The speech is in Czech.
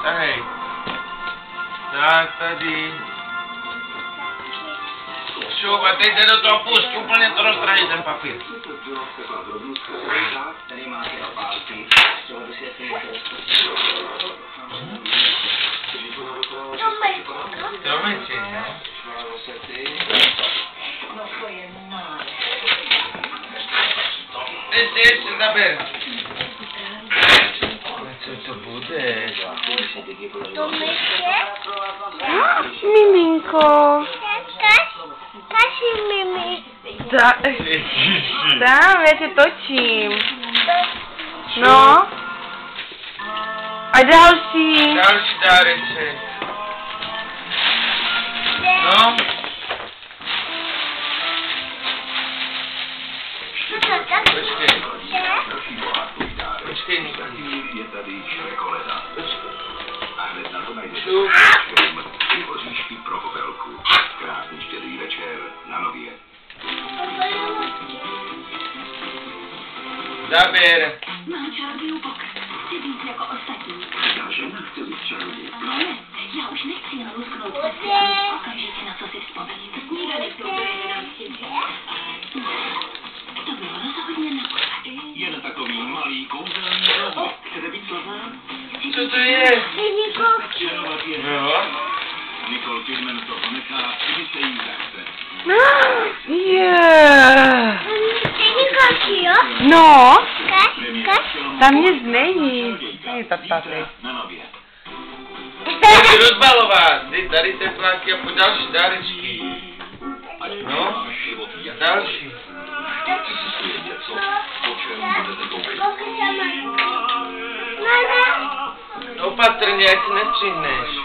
Tahej. Tak, tady. Šup, a teď jde do toho pusť, úplně to roztrhej ten papír. Tady máte opálky, z toho vysvětlím To myci, ne? Teď si ještě zaber. Co to bude? To mycie? Miminko. Naši Mimi. Tam, já tě točím. No. A další. Další dáreček. No. Počkej. Počkej, Niko. Je tady čokolada. A hned na to najdete Šup. oříšky pro popelku. Krásný štědrý večer na Nově. Zaber. Mám čarodějů pokrk. Chci být jako ostatní. Ta žena chce být čaroděj. Ale ne, já už nechci jen lusknout prsty. Okamžitě na co si vzpomenu. Snídanek to bude 11. To bylo rozhodně naposledy. Jen takový malý kouzelný robo. Chcete být slavná? Co to je? Nikolky. Čarovat je. No. Nicole Kidman to nechá, kdyby se jí zachce. Yeah. Nikolky, jo? No, Kaš? tam nic není. Není to tady. Na Nově. Můžu rozbalovat. Ty tady tepláky a pojď další dárečky. No. A další. Opatrně, ať se nestřihneš.